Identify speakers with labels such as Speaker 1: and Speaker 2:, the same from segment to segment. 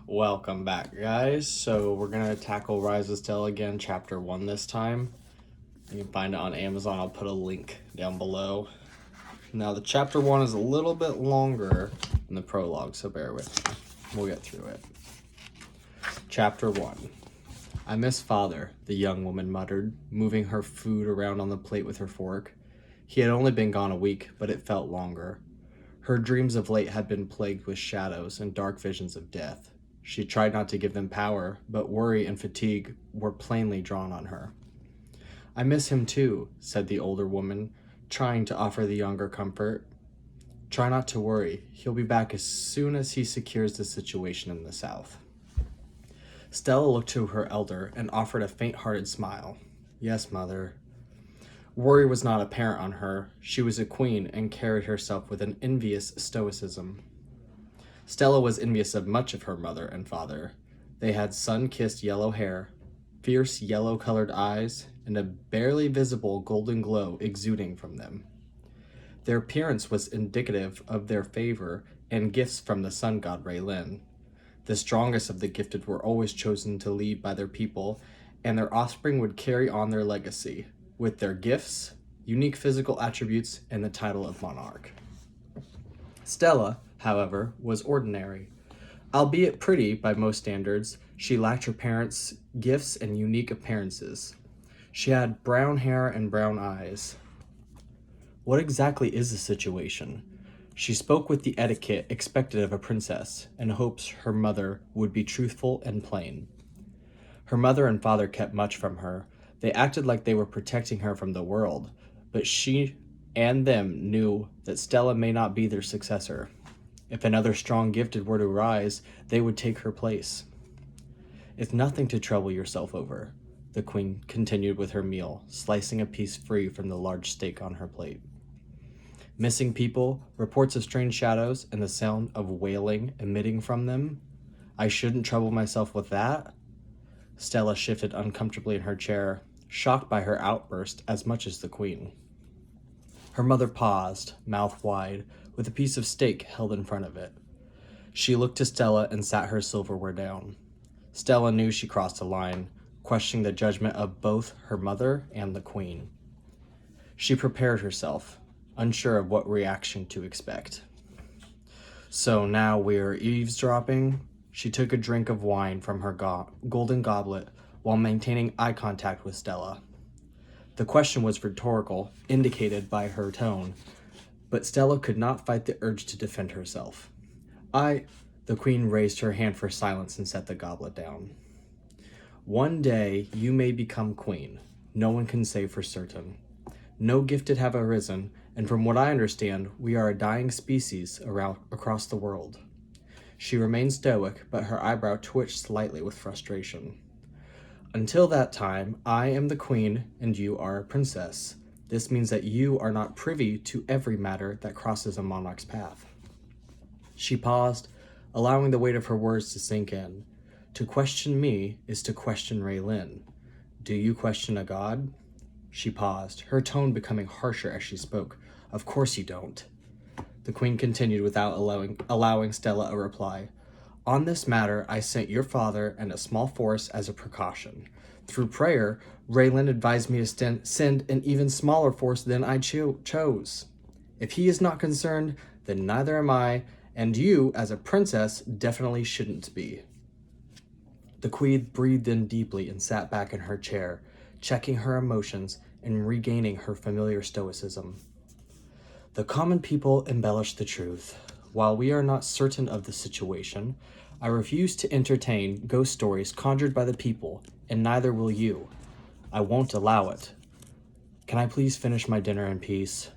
Speaker 1: Welcome back, guys. So we're gonna tackle Rise of Stella again, chapter 1 this time. You can find it on Amazon. I'll put a link down below. Now, the chapter 1 is a little bit longer than the prologue, so bear with me. We'll get through it. Chapter 1. I miss father, the young woman muttered, moving her food around on the plate with her fork. He had only been gone a week, but it felt longer. Her dreams of late had been plagued with shadows and dark visions of death. She tried not to give them power, but worry and fatigue were plainly drawn on her. I miss him too, said the older woman, trying to offer the younger comfort. Try not to worry. He'll be back as soon as he secures the situation in the south. Stella looked to her elder and offered a faint-hearted smile. Yes, mother. Worry was not apparent on her. She was a queen and carried herself with an envious stoicism. Stella was envious of much of her mother and father. They had sun-kissed yellow hair, fierce yellow-colored eyes, and a barely visible golden glow exuding from them. Their appearance was indicative of their favor and gifts from the sun god Raylin. The strongest of the gifted were always chosen to lead by their people, and their offspring would carry on their legacy, with their gifts, unique physical attributes, and the title of monarch. Stella, however, was ordinary. Albeit pretty by most standards, she lacked her parents' gifts and unique appearances. She had brown hair and brown eyes. What exactly is the situation? She spoke with the etiquette expected of a princess, and hopes her mother would be truthful and plain. Her mother and father kept much from her. They acted like they were protecting her from the world, but she and them knew that Stella may not be their successor. If another strong gifted were to rise, they would take her place. It's nothing to trouble yourself over, the queen continued with her meal, slicing a piece free from the large steak on her plate. Missing people, reports of strange shadows, and the sound of wailing emitting from them? I shouldn't trouble myself with that? Stella shifted uncomfortably in her chair, shocked by her outburst as much as the queen. Her mother paused, mouth wide, with a piece of steak held in front of it. She looked to Stella and sat her silverware down. Stella knew she crossed a line, questioning the judgment of both her mother and the queen. She prepared herself, unsure of what reaction to expect. So now we're eavesdropping? She took a drink of wine from her golden goblet while maintaining eye contact with Stella. The question was rhetorical, indicated by her tone, but Stella could not fight the urge to defend herself. The queen raised her hand for silence and set the goblet down. One day you may become queen. No one can say for certain. No gifted have arisen, and from what I understand, we are a dying species across the world. She remained stoic, but her eyebrow twitched slightly with frustration. Until that time, I am the queen and you are a princess. This means that you are not privy to every matter that crosses a monarch's path. She paused, allowing the weight of her words to sink in. To question me is to question Raylin. Do you question a god? She paused, her tone becoming harsher as she spoke. Of course you don't. The queen continued without allowing Stella a reply. On this matter, I sent your father and a small force as a precaution. Through prayer, Raylin advised me to send an even smaller force than I chose. If he is not concerned, then neither am I, and you, as a princess, definitely shouldn't be. The queen breathed in deeply and sat back in her chair, checking her emotions and regaining her familiar stoicism. The common people embellish the truth. While we are not certain of the situation, I refuse to entertain ghost stories conjured by the people, and neither will you. I won't allow it. Can I please finish my dinner in peace?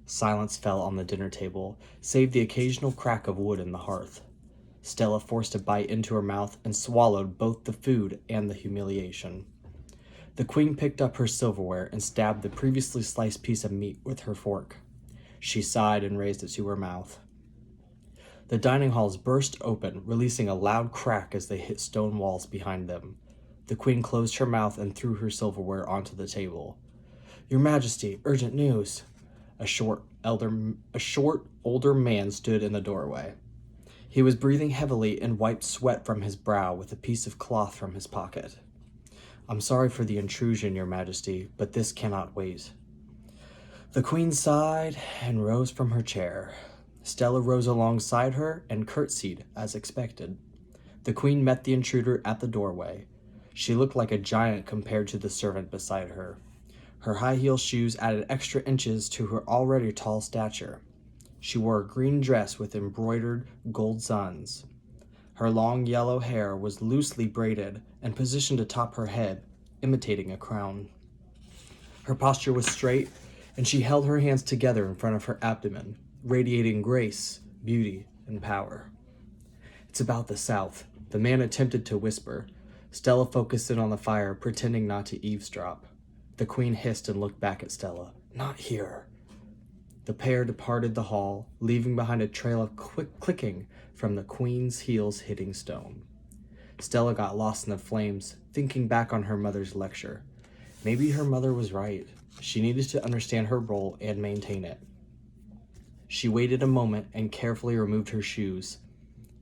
Speaker 1: Silence fell on the dinner table, save the occasional crack of wood in the hearth. Stella forced a bite into her mouth and swallowed both the food and the humiliation. The queen picked up her silverware and stabbed the previously sliced piece of meat with her fork. She sighed and raised it to her mouth. The dining halls burst open, releasing a loud crack as they hit stone walls behind them. The queen closed her mouth and threw her silverware onto the table. Your Majesty, urgent news. A short, older man stood in the doorway. He was breathing heavily and wiped sweat from his brow with a piece of cloth from his pocket. "I'm sorry for the intrusion, Your Majesty, but this cannot wait." The queen sighed and rose from her chair. Stella rose alongside her and curtsied as expected. The queen met the intruder at the doorway. She looked like a giant compared to the servant beside her. Her high-heel shoes added extra inches to her already tall stature. She wore a green dress with embroidered gold suns. Her long yellow hair was loosely braided and positioned atop her head, imitating a crown. Her posture was straight, and she held her hands together in front of her abdomen, radiating grace, beauty, and power. "It's about the South," the man attempted to whisper. Stella focused in on the fire, pretending not to eavesdrop. The queen hissed and looked back at Stella. "Not here." The pair departed the hall, leaving behind a trail of quick clicking from the queen's heels hitting stone. Stella got lost in the flames, thinking back on her mother's lecture. Maybe her mother was right. She needed to understand her role and maintain it. She waited a moment and carefully removed her shoes,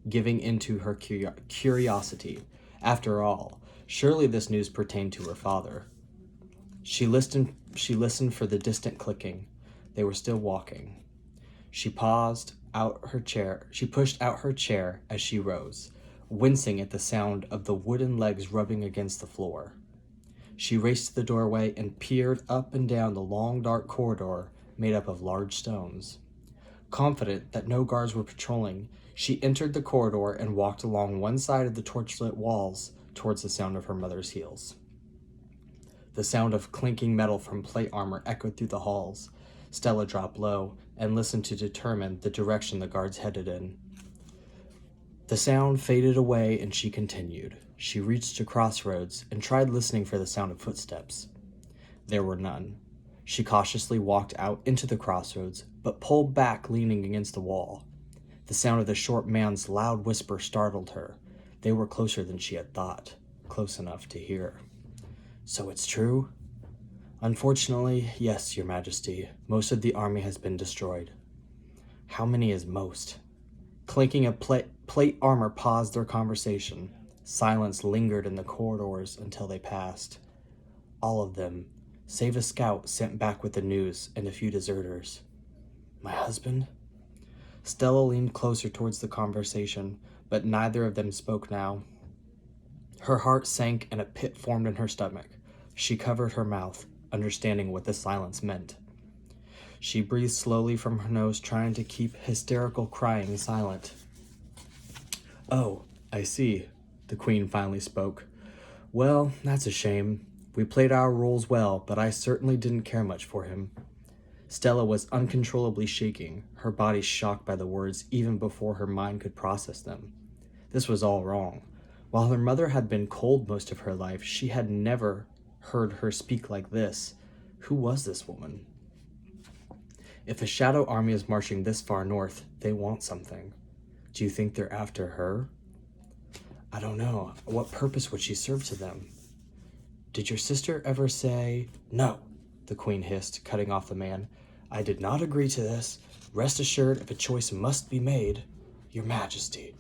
Speaker 1: giving into her curiosity. After all, surely this news pertained to her father. She listened for the distant clicking. They were still walking. She pushed out her chair as she rose, wincing at the sound of the wooden legs rubbing against the floor. She raced to the doorway and peered up and down the long dark corridor made up of large stones. Confident that no guards were patrolling, she entered the corridor and walked along one side of the torchlit walls towards the sound of her mother's heels. The sound of clinking metal from plate armor echoed through the halls. Stella dropped low and listened to determine the direction the guards headed in. The sound faded away and she continued. She reached a crossroads and tried listening for the sound of footsteps. There were none. She cautiously walked out into the crossroads, but pulled back, leaning against the wall. The sound of the short man's loud whisper startled her. They were closer than she had thought, close enough to hear. "So it's true?" "Unfortunately, yes, Your Majesty. Most of the army has been destroyed." "How many is most?" Clinking of plate armor paused their conversation. Silence lingered in the corridors until they passed. "All of them, save a scout sent back with the news and a few deserters." "My husband?" Stella leaned closer towards the conversation, but neither of them spoke now. Her heart sank and a pit formed in her stomach. She covered her mouth, understanding what the silence meant. She breathed slowly from her nose, trying to keep hysterical crying silent. "Oh, I see," the queen finally spoke. "Well, that's a shame. We played our roles well, but I certainly didn't care much for him." Stella was uncontrollably shaking, her body shocked by the words even before her mind could process them. This was all wrong. While her mother had been cold most of her life, she had never heard her speak like this. Who was this woman? "If a shadow army is marching this far north, they want something. Do you think they're after her?" "I don't know. What purpose would she serve to them?" "Did your sister ever say—" "No," the queen hissed, cutting off the man. "I did not agree to this. Rest assured, if a choice must be made—" "Your Majesty,"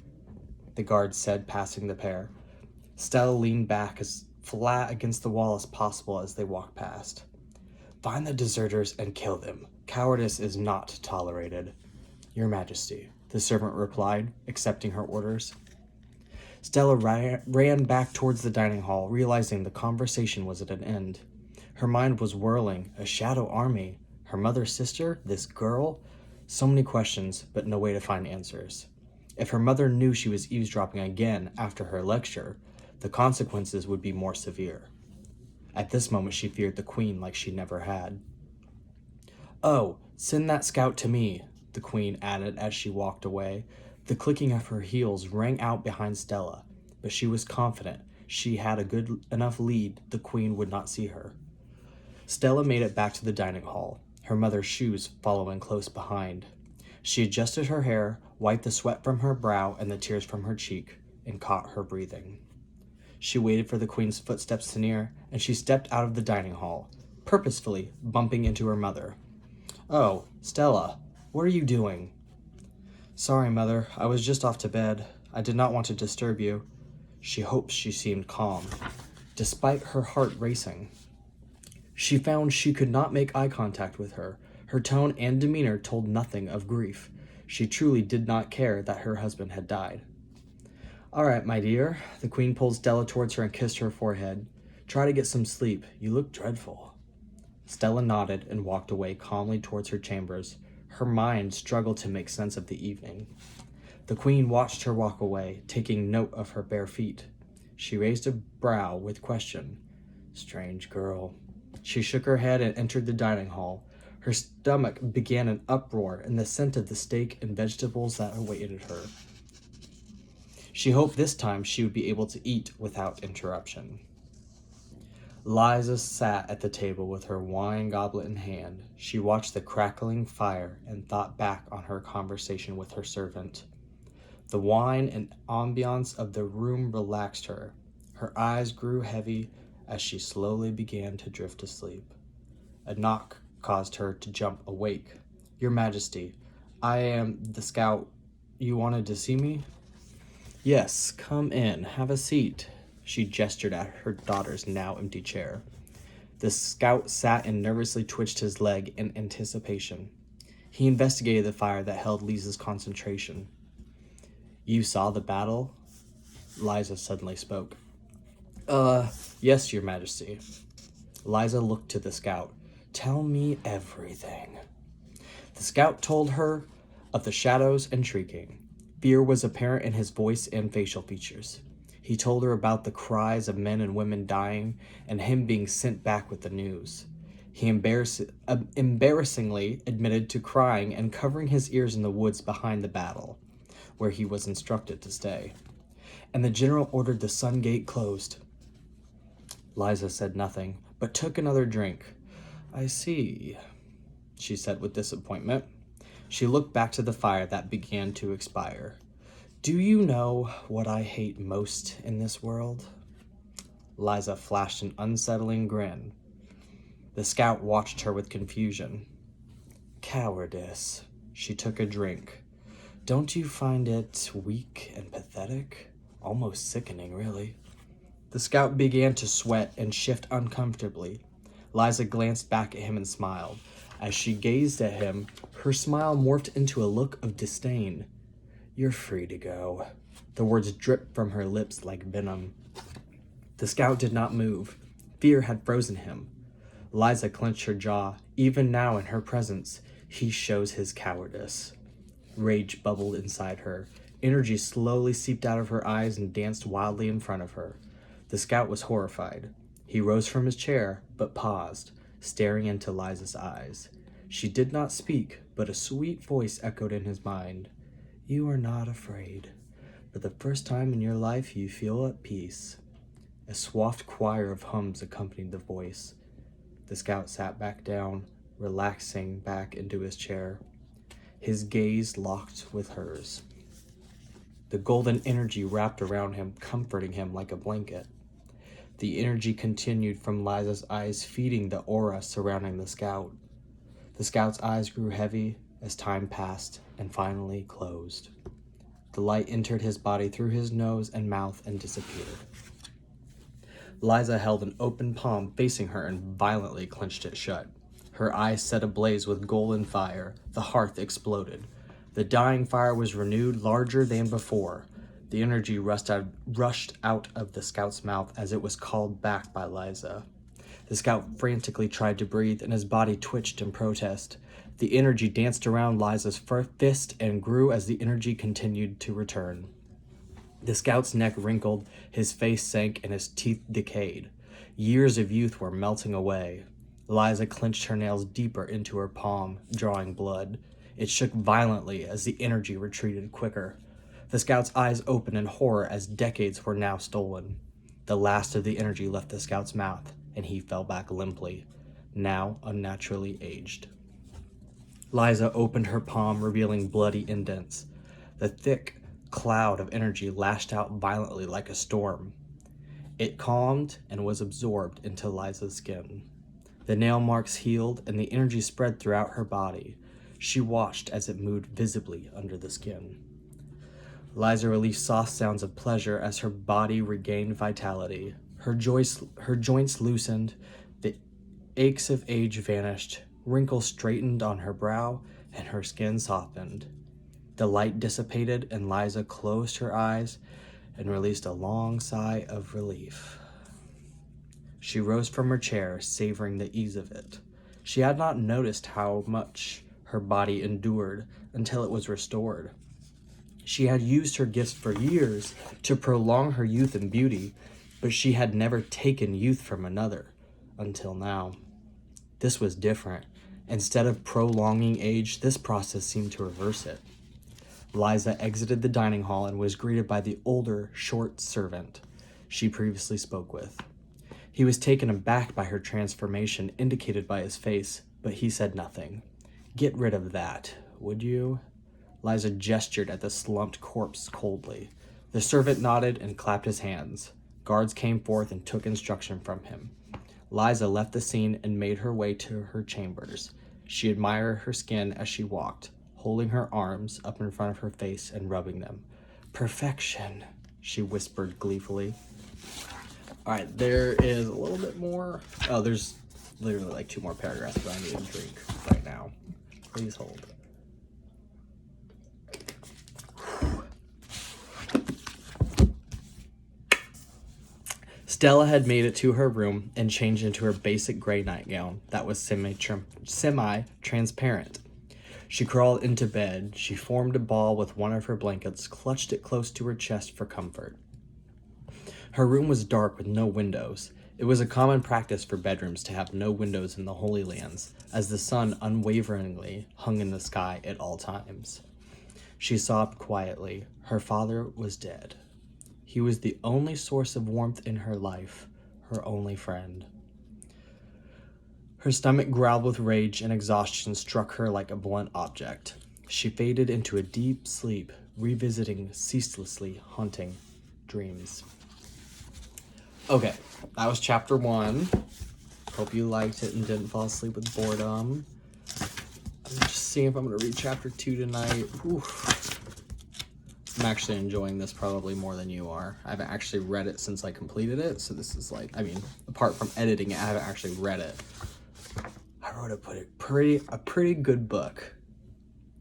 Speaker 1: the guard said, passing the pair. Stella leaned back as flat against the wall as possible as they walked past. "Find the deserters and kill them. Cowardice is not tolerated." "Your Majesty," the servant replied, accepting her orders. Stella ran back towards the dining hall, realizing the conversation was at an end. Her mind was whirling. A shadow army? Her mother's sister? This girl? So many questions, but no way to find answers. If her mother knew she was eavesdropping again after her lecture, the consequences would be more severe. At this moment, she feared the queen like she never had. "Oh, send that scout to me," the queen added as she walked away. The clicking of her heels rang out behind Stella, but she was confident she had a good enough lead the queen would not see her. Stella made it back to the dining hall, her mother's shoes following close behind. She adjusted her hair, wiped the sweat from her brow and the tears from her cheek, and caught her breathing. She waited for the queen's footsteps to near, and she stepped out of the dining hall, purposefully bumping into her mother. "Oh, Stella, what are you doing?" Sorry, Mother. I was just off to bed. I did not want to disturb you. She hoped she seemed calm, despite her heart racing. She found she could not make eye contact with her. Her tone and demeanor told nothing of grief. She truly did not care that her husband had died. All right, my dear. The queen pulled Stella towards her and kissed her forehead. Try to get some sleep. You look dreadful. Stella nodded and walked away calmly towards her chambers. Her mind struggled to make sense of the evening. The queen watched her walk away, taking note of her bare feet. She raised a brow with question. Strange girl. She shook her head and entered the dining hall. Her stomach began an uproar in the scent of the steak and vegetables that awaited her. She hoped this time she would be able to eat without interruption. Liza sat at the table with her wine goblet in hand. She watched the crackling fire and thought back on her conversation with her servant. The wine and ambiance of the room relaxed her. Her eyes grew heavy as she slowly began to drift asleep. A knock caused her to jump awake. Your Majesty, I am the scout. You wanted to see me? Yes, come in, have a seat. She gestured at her daughter's now empty chair. The scout sat and nervously twitched his leg in anticipation. He investigated the fire that held Liza's concentration. You saw the battle? Liza suddenly spoke. Yes, Your Majesty. Liza looked to the scout. Tell me everything. The scout told her of the shadows and shrieking. Fear was apparent in his voice and facial features. He told her about the cries of men and women dying and him being sent back with the news. He embarrassingly admitted to crying and covering his ears in the woods behind the battle, where he was instructed to stay. And the general ordered the sun gate closed. Liza said nothing, but took another drink. I see, she said with disappointment. She looked back to the fire that began to expire. Do you know what I hate most in this world? Liza flashed an unsettling grin. The scout watched her with confusion. Cowardice. She took a drink. Don't you find it weak and pathetic? Almost sickening, really. The scout began to sweat and shift uncomfortably. Liza glanced back at him and smiled. As she gazed at him, her smile morphed into a look of disdain. You're free to go. The words dripped from her lips like venom. The scout did not move. Fear had frozen him. Liza clenched her jaw. Even now in her presence, he shows his cowardice. Rage bubbled inside her. Energy slowly seeped out of her eyes and danced wildly in front of her. The scout was horrified. He rose from his chair, but paused, staring into Liza's eyes. She did not speak, but a sweet voice echoed in his mind. You are not afraid. For the first time in your life, you feel at peace. A soft choir of hums accompanied the voice. The scout sat back down, relaxing back into his chair. His gaze locked with hers. The golden energy wrapped around him, comforting him like a blanket. The energy continued from Liza's eyes, feeding the aura surrounding the scout. The scout's eyes grew heavy as time passed and finally closed. The light entered his body through his nose and mouth and disappeared. Liza held an open palm facing her and violently clenched it shut. Her eyes set ablaze with golden fire. The hearth exploded. The dying fire was renewed, larger than before. The energy rushed out of the scout's mouth as it was called back by Liza. The scout frantically tried to breathe, and his body twitched in protest. The energy danced around Liza's fist and grew as the energy continued to return. The scout's neck wrinkled, his face sank, and his teeth decayed. Years of youth were melting away. Liza clenched her nails deeper into her palm, drawing blood. It shook violently as the energy retreated quicker. The scout's eyes opened in horror as decades were now stolen. The last of the energy left the scout's mouth, and he fell back limply, now unnaturally aged. Liza opened her palm, revealing bloody indents. The thick cloud of energy lashed out violently like a storm. It calmed and was absorbed into Liza's skin. The nail marks healed, and the energy spread throughout her body. She watched as it moved visibly under the skin. Liza released soft sounds of pleasure as her body regained vitality. Her joints loosened, the aches of age vanished, wrinkles straightened on her brow, and her skin softened. The light dissipated, and Liza closed her eyes and released a long sigh of relief. She rose from her chair, savoring the ease of it. She had not noticed how much her body endured until it was restored. She had used her gifts for years to prolong her youth and beauty, but she had never taken youth from another until now. This was different. Instead of prolonging age, this process seemed to reverse it. Liza exited the dining hall and was greeted by the older, short servant she previously spoke with. He was taken aback by her transformation indicated by his face, but he said nothing. "Get rid of that, would you?" Liza gestured at the slumped corpse coldly. The servant nodded and clapped his hands. Guards came forth and took instruction from him. Liza left the scene and made her way to her chambers. She admired her skin as she walked, holding her arms up in front of her face and rubbing them. "Perfection," she whispered gleefully. All right, there is a little bit more. Oh, there's literally like 2 more paragraphs, but I need a drink right now. Please hold. Stella had made it to her room and changed into her basic gray nightgown that was semi-transparent. She crawled into bed. She formed a ball with one of her blankets, clutched it close to her chest for comfort. Her room was dark with no windows. It was a common practice for bedrooms to have no windows in the Holy Lands, as the sun unwaveringly hung in the sky at all times. She sobbed quietly. Her father was dead. He was the only source of warmth in her life, her only friend. Her stomach growled with rage, and exhaustion struck her like a blunt object. She faded into a deep sleep, revisiting ceaselessly haunting dreams. Okay, that was chapter 1. Hope you liked it and didn't fall asleep with boredom. I'm just seeing if I'm going to read chapter 2 tonight. Oof. I'm actually enjoying this probably more than you are. I haven't actually read it since I completed it, so this is like, I mean, apart from editing it, I haven't actually read it. I wrote a pretty good book.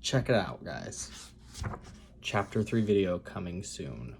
Speaker 1: Check it out, guys. Chapter 3 video coming soon.